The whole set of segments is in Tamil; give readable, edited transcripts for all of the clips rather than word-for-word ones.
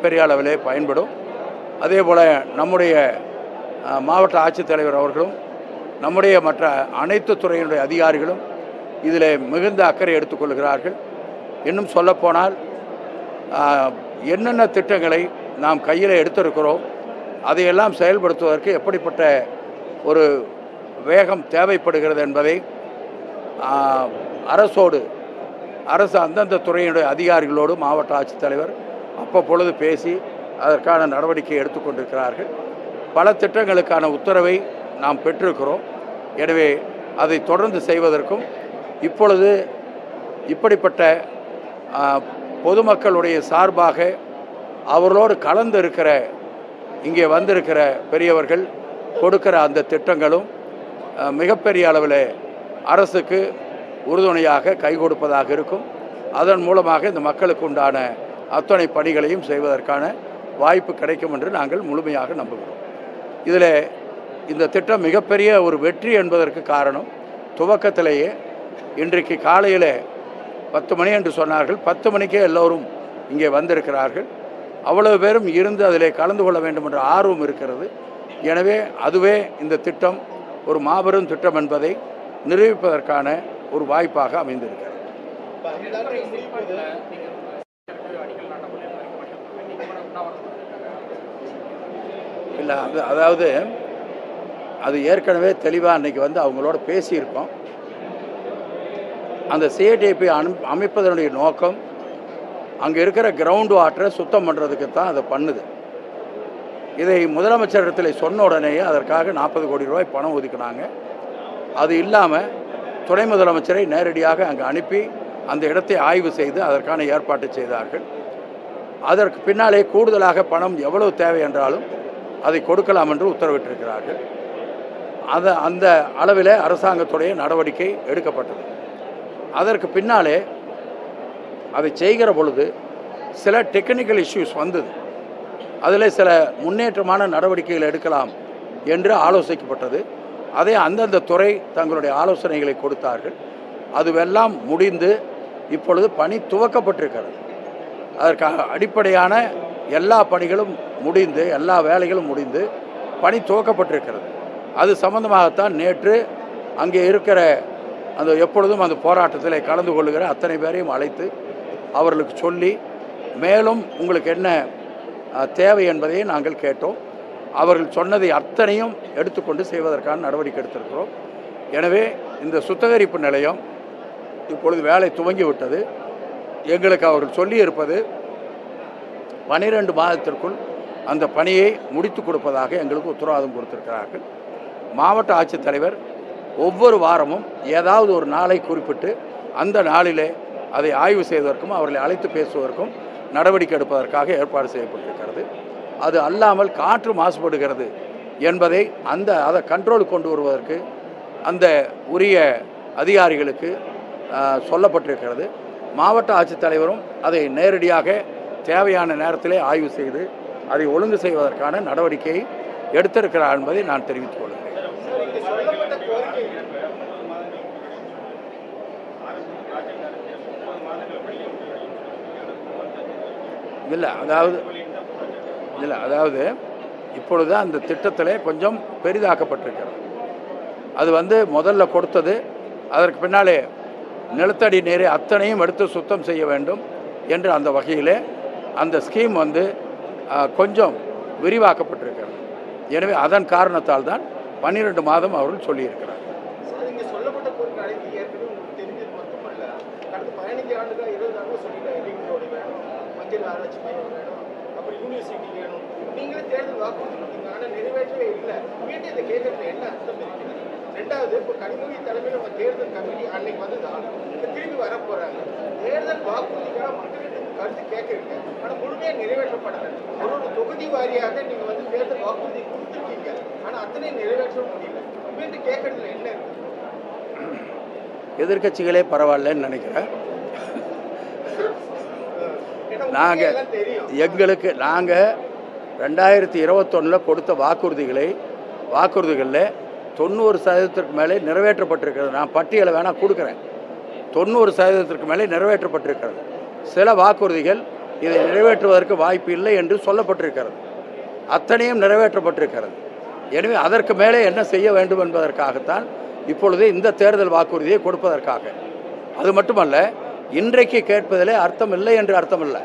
மிகப்பெரிய அளவிலே பயன்படும். அதே போல் நம்முடைய மாவட்ட ஆட்சித்தலைவர் அவர்களும் நம்முடைய மற்ற அனைத்து துறையினுடைய அதிகாரிகளும் இதில் மிகுந்த அக்கறை எடுத்துக்கொள்கிறார்கள். இன்னும் சொல்லப்போனால் என்னென்ன திட்டங்களை நாம் கையில் எடுத்திருக்கிறோம் அதையெல்லாம் செயல்படுத்துவதற்கு எப்படிப்பட்ட ஒரு வேகம் தேவைப்படுகிறது என்பதை அரசு அந்தந்த துறையினுடைய அதிகாரிகளோடு மாவட்ட ஆட்சித்தலைவர் அப்பப்பொழுது பேசி அதற்கான நடவடிக்கை எடுத்துக்கொண்டிருக்கிறார்கள். பல திட்டங்களுக்கான உத்தரவை நாம் பெற்றிருக்கிறோம். எனவே அதை தொடர்ந்து செய்வதற்கும் இப்பொழுது இப்படிப்பட்ட பொதுமக்களுடைய சார்பாக அவர்களோடு கலந்து இருக்கிற இங்கே வந்திருக்கிற பெரியவர்கள் கொடுக்கிற அந்த திட்டங்களும் மிகப்பெரிய அளவில் அரசுக்கு உறுதுணையாக கை கொடுப்பதாக இருக்கும். அதன் மூலமாக இந்த மக்களுக்கு உண்டான அத்தனை பணிகளையும் செய்வதற்கான வாய்ப்பு கிடைக்கும் என்று நாங்கள் முழுமையாக நம்புகிறோம். இதில் இந்த திட்டம் மிகப்பெரிய ஒரு வெற்றி என்பதற்கு காரணம் துவக்கத்திலேயே இன்றைக்கு காலையில் 10 மணி என்று சொன்னார்கள். 10 மணிக்கே எல்லோரும் இங்கே வந்திருக்கிறார்கள். அவ்வளவு பேரும் இருந்து அதில் கலந்து கொள்ள வேண்டும் என்ற ஆர்வம் இருக்கிறது. எனவே அதுவே இந்த திட்டம் ஒரு மாபெரும் திட்டம் என்பதை நிரூபிப்பதற்கான ஒரு வாய்ப்பாக அமைந்திருக்கிறது. இல்லை, அதாவது அது ஏற்கனவே தெளிவாக அன்றைக்கி வந்து அவங்களோட பேசியிருக்கோம். அந்த சிஐடிபி அமைப்பதனுடைய நோக்கம் அங்கே இருக்கிற கிரவுண்ட் வாட்டரை சுத்தம் பண்ணுறதுக்கு தான் அதை பண்ணுது. இதை முதலமைச்சரிடத்தில் சொன்ன உடனேயே அதற்காக 40 கோடி ரூபாய் பணம் ஒதுக்கினாங்க. அது இல்லாமல் துணை முதலமைச்சரை நேரடியாக அங்கே அனுப்பி அந்த இடத்தை ஆய்வு செய்து அதற்கான ஏற்பாட்டை செய்தார்கள். அதற்கு பின்னாலே கூடுதலாக பணம் எவ்வளவு தேவை என்றாலும் அதை கொடுக்கலாம் என்று உத்தரவிட்டிருக்கிறார்கள். அந்த அளவில் அரசாங்கத்துடைய நடவடிக்கை எடுக்கப்பட்டது. அதற்கு பின்னாலே அதை செய்கிற பொழுது சில டெக்னிக்கல் இஷ்யூஸ் வந்தது. அதில் சில முன்னேற்றமான நடவடிக்கைகள் எடுக்கலாம் என்று ஆலோசிக்கப்பட்டது. அதை அந்தந்த துறை தங்களுடைய ஆலோசனைகளை கொடுத்தார்கள். அதுவெல்லாம் முடிந்து இப்பொழுது பணி துவக்கப்பட்டிருக்கிறது. அதற்காக அடிப்படையான எல்லா பணிகளும் முடிந்து எல்லா வேலைகளும் முடிந்து பணி துவக்கப்பட்டிருக்கிறது. அது சம்பந்தமாகத்தான் நேற்று அங்கே இருக்கிற அந்த எப்பொழுதும் அந்த போராட்டத்தில் கலந்து கொள்ளுகிற அத்தனை பேரையும் அழைத்து அவர்களுக்கு சொல்லி மேலும் உங்களுக்கு என்ன தேவை என்பதை நாங்கள் கேட்டோம். அவர்கள் சொன்னதை அத்தனையும் எடுத்துக்கொண்டு செய்வதற்கான நடவடிக்கை எடுத்திருக்கிறோம். எனவே இந்த சுத்திகரிப்பு நிலையம் இப்பொழுது வேலை துவங்கிவிட்டது. எங்களுக்கு அவர்கள் சொல்லியிருப்பது 12 மாதத்திற்குள் அந்த பணியை முடித்து கொடுப்பதாக எங்களுக்கு உத்தரவாதம் கொடுத்திருக்கிறார்கள். மாவட்ட ஆட்சித்தலைவர் ஒவ்வொரு வாரமும் ஏதாவது ஒரு நாளை குறிப்பிட்டு அந்த நாளிலே அதை ஆய்வு செய்வதற்கும் அவர்களை அழைத்து பேசுவதற்கும் நடவடிக்கை எடுப்பதற்காக ஏற்பாடு செய்யப்பட்டிருக்கிறது. அது அல்லாமல் காற்று மாசுபடுகிறது என்பதை அதை கண்ட்ரோலுக்கு கொண்டு வருவதற்கு அந்த உரிய அதிகாரிகளுக்கு சொல்லப்பட்டிருக்கிறது. மாவட்ட ஆட்சித்தலைவரும் அதை நேரடியாக தேவையான நேரத்திலே ஆய்வு செய்து அதை ஒழுங்கு செய்வதற்கான நடவடிக்கையை எடுத்திருக்கிறார் என்பதை நான் தெரிவித்துக் கொள்கிறேன். அதாவது இப்பொழுது அந்த திட்டத்தில் கொஞ்சம் பெரிதாக்கப்பட்டிருக்கிறது. அது வந்து முதல்ல கொடுத்தது, அதற்கு பின்னாலே நிலத்தடி நீரை அத்தனையும் எடுத்து சுத்தம் செய்ய வேண்டும் என்று அந்த வகையிலே அந்த ஸ்கீம் வந்து கொஞ்சம் விரிவாக்கப்பட்டிருக்கிறது. எனவே அதன் காரணத்தால் தான் 12 மாதம் அவர்கள் சொல்லியிருக்கிறார். ரெண்டாவது, இப்போ கனிமொழி தலைமையில் நம்ம தேர்தல் கமிட்டி அன்னைக்கு வந்துதான் திரும்பி வர போறாங்க. தேர்தல் வாக்குறுதிக்காக மக்களிடம் கருத்து கேட்கறீங்க, ஆனால் முழுமையாக நிறைவேற்றப்படலை. ஒரு தொகுதி வாரியாக நீங்க வந்து தேர்தல் வாக்குறுதி கொடுத்துருக்கீங்க, ஆனால் அத்தனை நிறைவேற்ற முடியல. மீண்டும் கேட்கறதுல என்ன இருக்கு? எதிர்கட்சிகளே பரவாயில்லன்னு நினைக்கிறேன். நாங்கள் 2021 கொடுத்த வாக்குறுதிகளில் 90% மேலே நிறைவேற்றப்பட்டிருக்கிறது. நான் பட்டியலை வேணால் கொடுக்குறேன். 90% மேலே நிறைவேற்றப்பட்டிருக்கிறது. சில வாக்குறுதிகள் இதை நிறைவேற்றுவதற்கு வாய்ப்பு இல்லை என்று சொல்லப்பட்டிருக்கிறது. அத்தனையும் நிறைவேற்றப்பட்டிருக்கிறது. எனவே அதற்கு மேலே என்ன செய்ய வேண்டும் என்பதற்காகத்தான் இப்பொழுது இந்த தேர்தல் வாக்குறுதியை கொடுப்பதற்காக. அது மட்டுமல்ல, இன்றைக்கு கேட்பதிலே அர்த்தம் இல்லை என்று அர்த்தம் இல்லை.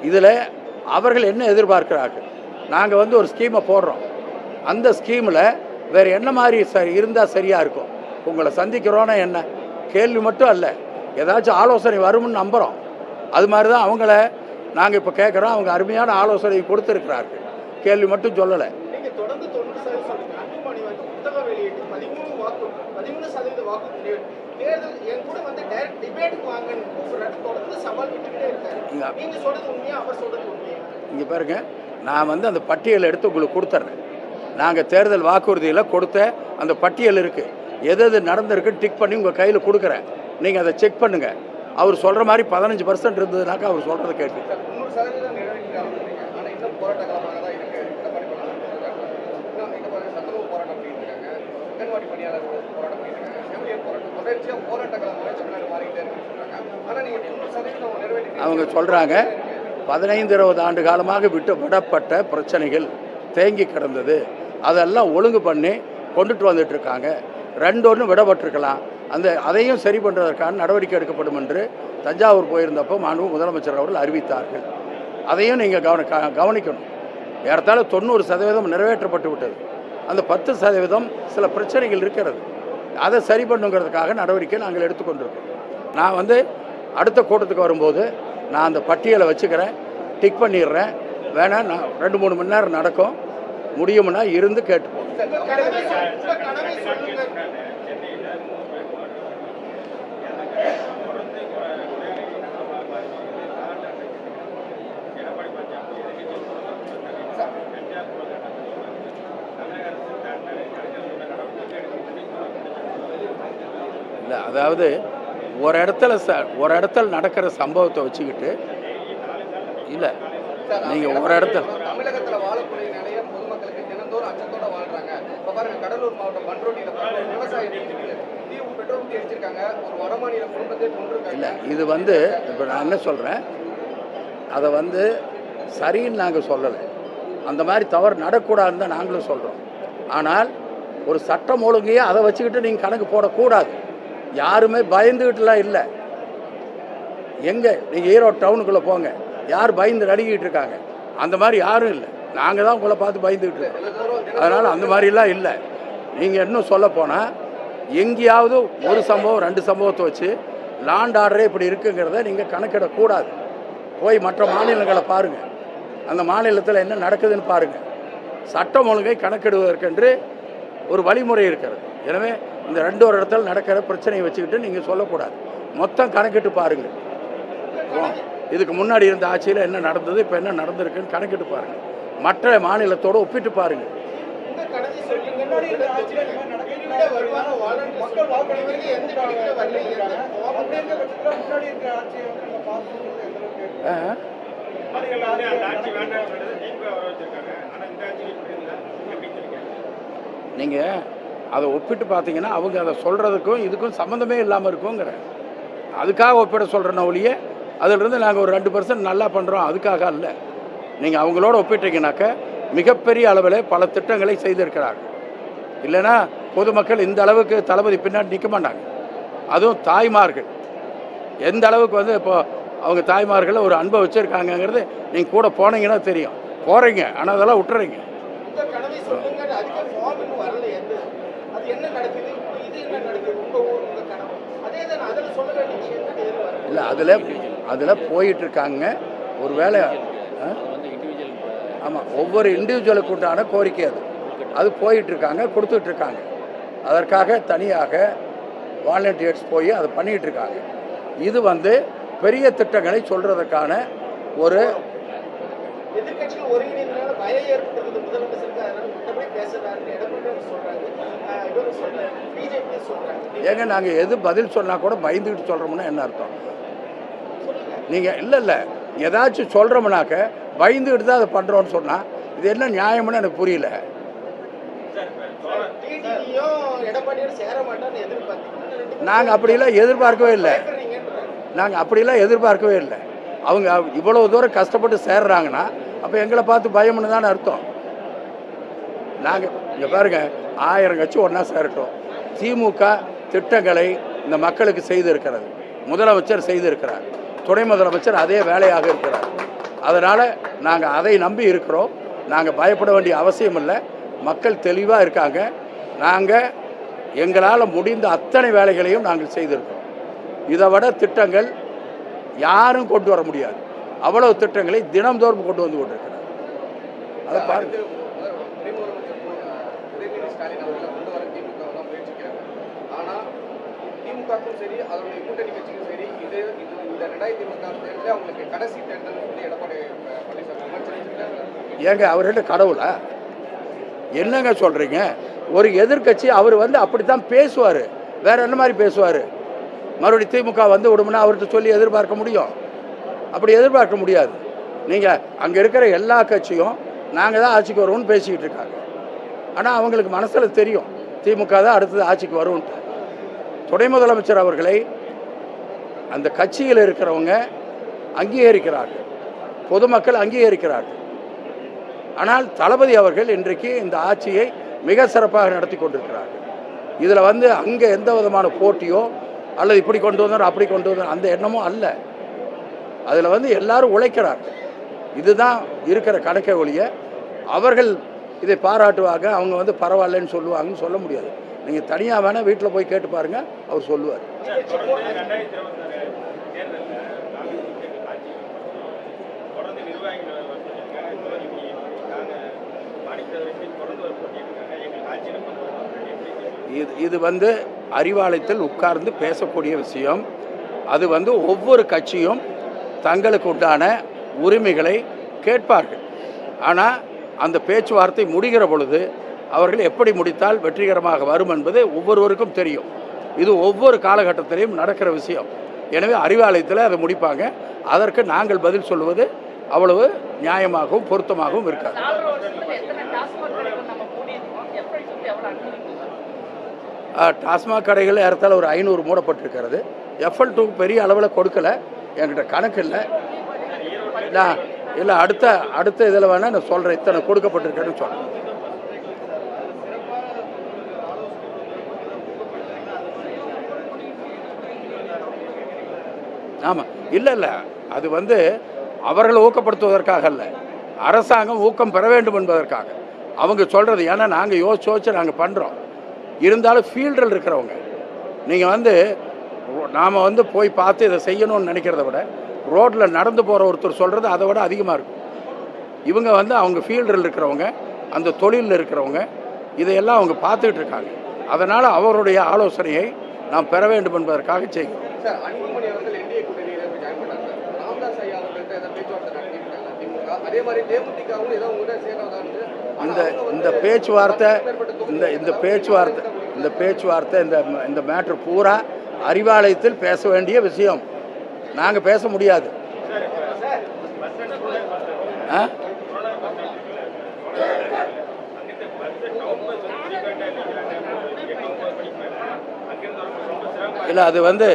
இதில் அவர்கள் என்ன எதிர்பார்க்கிறார்கள்? நாங்கள் ஒரு ஸ்கீமை போடுறோம், அந்த ஸ்கீமில் வேறு என்ன மாதிரி இருந்தால் சரியாக இருக்கும், உங்களை சந்திக்கிறோன்னா என்ன கேள்வி மட்டும் அல்ல, ஏதாச்சும் ஆலோசனை வரும்னு நம்புகிறோம். அது மாதிரி தான் அவங்கள நாங்கள் இப்போ கேட்குறோம். அவங்க அருமையான ஆலோசனை கொடுத்துருக்கிறார்கள், கேள்வி மட்டும் சொல்லலை. நீங்கள் தொடர்ந்து 90% அன்புமணி புத்தக வெளியிட்டு 13% வாக்கு தேர்தல் என் கூட டைரக்ட் டிபேட்டுக்கு வாங்கன்னு கூப்பிடுறாரு. தொடர்ந்து சவால் விட்டுக்கிட்டே இருக்காரு. நீங்கள் சொல்றது உண்மையா, அவர் சொல்றது உண்மையா? இங்கே பாருங்க, நான் அந்த பட்டியலை எடுத்து உங்களுக்கு கொடுத்துட்றேன். நாங்கள் தேர்தல் வாக்குறுதியில் கொடுத்த அந்த பட்டியல் இருக்குது, எது நடந்திருக்குன்னு டிக் பண்ணி உங்கள் கையில் கொடுக்குறேன். நீங்கள் அதை செக் பண்ணுங்கள். அவர் சொல்கிற மாதிரி 15% இருந்ததுனாக்கா அவர் சொல்கிறத கேட்டு 100% நிறைவேற்றிட்டாங்க. ஆனால் இன்னும் போராட்ட காலமாக தான் இருக்குது. சத்துணவு போராட்டம் பண்ணியிருக்காங்க, அங்கன்வாடி பணியாளர் போராட்டம் பண்ணியிருக்காங்க, செவிலியர் போராட்டம், தொடர்ச்சியாக போராட்ட காலமாக தமிழ்நாடு மாறிக்கிட்டே இருக்குன்னு சொல்கிறாங்க. ஆனால் நீங்கள் 100% நிறைவேற்றி அவங்க சொல்கிறாங்க 15-20 ஆண்டு காலமாக விடப்பட்ட பிரச்சனைகள் தேங்கி கிடந்தது, அதெல்லாம் ஒழுங்கு பண்ணி கொண்டுட்டு வந்துட்டுருக்காங்க. 2 விடப்பட்டிருக்கலாம், அதையும் சரி பண்ணுறதற்கான நடவடிக்கை எடுக்கப்படும் என்று தஞ்சாவூர் போயிருந்தப்போ மாண்பு முதலமைச்சர் அவர்கள் அறிவித்தார்கள். அதையும் நீங்கள் கவனிக்கணும். ஏறத்தாழ 90% நிறைவேற்றப்பட்டு விட்டது. அந்த 10% சில பிரச்சனைகள் இருக்கிறது, அதை சரி பண்ணுங்கிறதுக்காக நடவடிக்கை நாங்கள் எடுத்துக்கொண்டிருக்கோம். நான் அடுத்த கூட்டத்துக்கு வரும்போது நான் அந்த பட்டியலை வச்சுக்கிறேன், டிக் பண்ணிடுறேன். வேணா நான் 2-3 மணி நேரம் நடக்கும், முடியும்னா இருந்து கேட்டுப்போம். இல்லை, அதாவது ஒரு இடத்துல நடக்கிற சம்பவத்தை வச்சுக்கிட்டு இல்லை, நீங்கள் ஒரு இடத்துல தமிழகத்தில் வாழக்கூடிய நிலைய பொதுமக்களுக்கு தினந்தோறும் அச்சத்தோட வாழ்றாங்க. இப்போ பாருங்க, கடலூர் மாவட்டம் பண்ருட்டியில் விவசாய பெட்ரோல் ஊற்றி அடிச்சிருக்காங்க, ஒரு வடமாநில குடும்பத்தை கொண்டிருக்காங்க. இல்லை, இது இப்போ நான் என்ன சொல்கிறேன், அதை சரின்னு நாங்கள் சொல்லலை, அந்த மாதிரி தவறு நடக்கூடாதுன்னு தான் நாங்களும் சொல்கிறோம். ஆனால் ஒரு சட்டம் ஒழுங்கையே அதை வச்சுக்கிட்டு நீங்கள் கணக்கு போடக்கூடாது. யாருமே பயந்துக்கிட்டுலாம் இல்லை. எங்கே நீங்கள் ஈரோடு டவுனுக்குள்ளே போங்க, யார் பயந்து நடுங்கிட்டு இருக்காங்க? அந்த மாதிரி யாரும் இல்லை. நாங்கள் தான் உங்களை பார்த்து பயந்துக்கிட்டு இருக்கோம். அதனால் அந்த மாதிரிலாம் இல்லை. நீங்கள் இன்னும் சொல்ல போனால் எங்கேயாவது ஒரு சம்பவம் 2 சம்பவத்தை வச்சு லாண்ட் ஆர்டரே இப்படி இருக்குங்கிறத நீங்கள் கணக்கிடக்கூடாது. போய் மற்ற மாநிலங்களை பாருங்கள், அந்த மாநிலத்தில் என்ன நடக்குதுன்னு பாருங்கள். சட்டம் ஒழுங்கை கணக்கிடுவதற்கென்று ஒரு வழிமுறை இருக்கிறது. எனவே இந்த 2 இடத்துல நடக்கிற பிரச்சனையை வச்சுக்கிட்டு நீங்கள் சொல்லக்கூடாது, மொத்தம் கணக்கிட்டு பாருங்கள். இதுக்கு முன்னாடி இருந்த ஆட்சியில் என்ன நடந்தது, இப்போ என்ன நடந்திருக்குன்னு கணக்கிட்டு பாருங்கள், மற்ற மாநிலத்தோடு ஒப்பிட்டு பாருங்கள். நீங்கள் அதை ஒப்பிட்டு பார்த்தீங்கன்னா அவங்க அதை சொல்கிறதுக்கும் இதுக்கும் சம்மந்தமே இல்லாமல் இருக்குங்கிற, அதுக்காக ஒப்பிட சொல்கிறேன்னா ஒழிய அதிலிருந்து நாங்கள் ஒரு 2% நல்லா பண்ணுறோம் அதுக்காக இல்லை. நீங்கள் அவங்களோட ஒப்பிட்டீங்கன்னாக்க மிகப்பெரிய அளவில் பல திட்டங்களை செய்திருக்கிறார்கள். இல்லைன்னா பொதுமக்கள் இந்த அளவுக்கு தளபதி பின்னாடி நிற்க மாட்டாங்க. அதுவும் தாய்மார்கள் எந்த அளவுக்கு இப்போ அவங்க தாய்மார்கள் ஒரு அன்பை வச்சுருக்காங்கங்கிறது நீங்கள் கூட போனீங்கன்னா தெரியும். போகிறீங்க, ஆனால் அதெல்லாம் விட்டுறீங்க. இல்லை, அதில் போயிட்டுருக்காங்க. ஒரு வேலை ஆமாம், ஒவ்வொரு இண்டிவிஜுவலுக்கு உண்டான கோரிக்கை அது போயிட்டுருக்காங்க, கொடுத்துட்ருக்காங்க. அதற்காக தனியாக வாலண்டியர்ஸ் போய் அதை பண்ணிகிட்ருக்காங்க. இது பெரிய திட்டங்களை சொல்கிறதுக்கான ஒரு எதிர்கட்சியில் ஒருங்கிணைந்தனால பயம் ஏற்பட்டது முதலமைச்சருக்கு. அதனால மற்றபடி பேசுறாருன்னு எடப்பாடி சொல்றாங்க, இவரும் சொல்றாரு, பிஜேபி சொல்றாங்க. ஏங்க நாங்கள் எது பதில் சொன்னால் கூட பயந்துக்கிட்டு சொல்கிறோம்னா என்ன அர்த்தம்? நீங்கள் இல்லை ஏதாச்சும் சொல்கிறோம்னாக்க பயந்துக்கிட்டு தான் அதை பண்ணுறோன்னு சொன்னால் இது என்ன நியாயம்னு எனக்கு புரியல. நாங்கள் அப்படிலாம் எதிர்பார்க்கவே இல்லை. அவங்க இவ்வளோ தூரம் கஷ்டப்பட்டு சேர்றாங்கன்னா அப்போ எங்களை பார்த்து பயம்னு தானே அர்த்தம். நாங்கள் இங்கே பாருங்கள், 1000 கட்சி ஒன்றா சேரட்டும். திமுக திட்டங்களை இந்த மக்களுக்கு செய்திருக்கிறது, முதலமைச்சர் செய்திருக்கிறார், துணை முதலமைச்சர் அதே வேலையாக இருக்கிறார். அதனால் நாங்கள் அதை நம்பி இருக்கிறோம். நாங்கள் பயப்பட வேண்டிய அவசியம் இல்லை. மக்கள் தெளிவாக இருக்காங்க. நாங்கள் எங்களால் முடிந்த அத்தனை வேலைகளையும் நாங்கள் செய்திருக்கிறோம். இதை விட திட்டங்கள் யாரும் கொண்டு வர முடியாது. அவ்வளவு திட்டங்களை தினம்தோறும் கொண்டு வந்து கொண்டிருக்கிறார். அதை பாருங்க. சரி, அதனுடைய கூட்டணி கட்சியும் சரி, இந்த 2024 தேர்தலில் அவங்களுக்கு கடைசி தேர்தல் வந்து எடப்பாடி பழனிசாமி ஏங்க அவர்கிட்ட கடவுளா என்னங்க சொல்றீங்க? ஒரு எதிர்கட்சி அவர் வந்து அப்படித்தான் பேசுவார். வேற என்ன மாதிரி பேசுவார்? மறுபடியும் திமுக வந்து விடுமுன்னா அவர்கிட்ட சொல்லி எதிர்பார்க்க முடியும்? அப்படி எதிர்பார்க்க முடியாது. நீங்கள் அங்கே இருக்கிற எல்லா கட்சியும் நாங்கள் தான் ஆட்சிக்கு வருவோம்னு பேசிக்கிட்டு இருக்காங்க. ஆனால் அவங்களுக்கு மனசில் தெரியும் திமுக தான் அடுத்தது ஆட்சிக்கு வரும்ன்ட்டு. துணை முதலமைச்சர் அவர்களை அந்த கட்சியில் இருக்கிறவங்க அங்கீகரிக்கிறார்கள், பொதுமக்கள் அங்கீகரிக்கிறார்கள். ஆனால் தளபதி அவர்கள் இன்றைக்கு இந்த ஆட்சியை மிக சிறப்பாக நடத்தி கொண்டிருக்கிறார்கள். இதில் வந்து அங்கே எந்த விதமான போட்டியோ அல்லது இப்படி கொண்டு வந்தார் அப்படி கொண்டு வந்தார் அந்த எண்ணமும் அல்ல. அதில் வந்து எல்லாரும் உழைக்கிறார்கள். இதுதான் இருக்கிற கணக்கை ஒழிய அவர்கள் இதை பாராட்டுவாங்க, அவங்க வந்து பரவாயில்லன்னு சொல்லுவாங்கன்னு சொல்ல முடியாது. நீங்கள் தனியாக வேணால் வீட்டில் போய் கேட்டு பாருங்கள், அவர் சொல்லுவார். இது வந்து அறிவாலயத்தில் உட்கார்ந்து பேசக்கூடிய விஷயம். அது வந்து ஒவ்வொரு கட்சியும் தங்களுக்கு உண்டான உரிமைகளை கேட்பார்கள். ஆனால் அந்த பேச்சுவார்த்தை முடிகிற பொழுது அவர்கள் எப்படி முடித்தால் வெற்றிகரமாக வரும் என்பது ஒவ்வொருவருக்கும் தெரியும். இது ஒவ்வொரு காலகட்டத்திலையும் நடக்கிற விஷயம். எனவே அறிவாலயத்தில் அதை முடிப்பாங்க. அதற்கு நாங்கள் பதில் சொல்லுவது அவ்வளவு நியாயமாகவும் பொருத்தமாகவும் இருக்காது. டாஸ்மாக் கடைகள் ஏறத்தாழ ஒரு 500 மூடப்பட்டிருக்கிறது. FL2 பெரிய அளவில் கொடுக்கல, என்கிட்ட கணக்கு இல்லை. இல்லை அடுத்த இதில் வேணால் நான் சொல்கிறேன், இத்தனை கொடுக்கப்பட்டிருக்கேன்னு சொல்கிறேன். ஆமாம், இல்லை அது வந்து அவர்களை ஊக்கப்படுத்துவதற்காக அல்ல, அரசாங்கம் ஊக்கம் பெற வேண்டும் என்பதற்காக அவங்க சொல்கிறது. ஏன்னா நாங்கள் யோசிச்சு நாங்கள் பண்ணுறோம். இருந்தாலும் ஃபீல்டில் இருக்கிறவங்க, நீங்கள் வந்து நாம் வந்து போய் பார்த்து இதை செய்யணும்னு நினைக்கிறத விட ரோட்டில் நடந்து போகிற ஒருத்தர் சொல்கிறது அதை விட அதிகமாக இருக்கும். இவங்க வந்து அவங்க ஃபீல்டில் இருக்கிறவங்க, அந்த தொழிலில் இருக்கிறவங்க, இதையெல்லாம் அவங்க பார்த்துக்கிட்டு இருக்காங்க. அதனால் அவருடைய ஆலோசனையை நாம் பெற வேண்டும் என்பதற்காக செய்கிறோம். இந்த பேச்சுவார்த்தை இந்த மேட்ரு பூரா அறிவாலயத்தில் பேச வேண்டிய விஷயம். நாங்கள் பேச முடியாது. இல்லை அது வந்து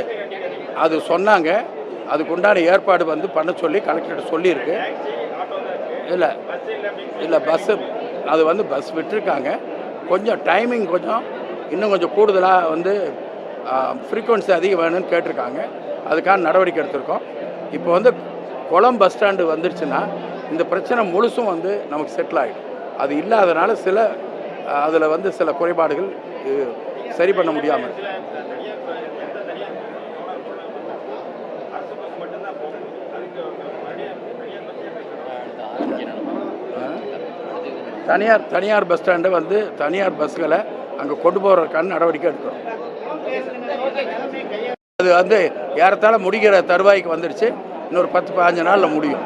அது சொன்னாங்க, அதுக்குண்டான ஏற்பாடு வந்து பண்ண சொல்லி கலெக்டர்கிட்ட சொல்லியிருக்கு. இல்லை பஸ்ஸு அது வந்து பஸ் விட்டுருக்காங்க. கொஞ்சம் டைமிங் இன்னும் கொஞ்சம் கூடுதலாக வந்து ஃப்ரீக்வன்சி அதிகம் வேணும்னு கேட்டிருக்காங்க. அதுக்கான நடவடிக்கை எடுத்திருக்கோம். இப்போ வந்து குளம் பஸ் ஸ்டாண்டு வந்துருச்சுன்னா இந்த பிரச்சனை முழுசும் வந்து நமக்கு செட்டில் ஆகிடும். அது இல்லாதனால அதில் வந்து சில குறைபாடுகள் சரி பண்ண முடியாமல். தனியார் பஸ் ஸ்டாண்டு வந்து தனியார் பஸ்களை அங்கே கொண்டு போகிறதுக்கான நடவடிக்கை எடுக்கிறோம். அது வந்து ஏறத்தாழ முடிகிற தருவாய்க்கு வந்துடுச்சு. இன்னொரு 10-15 நாளில் முடியும்.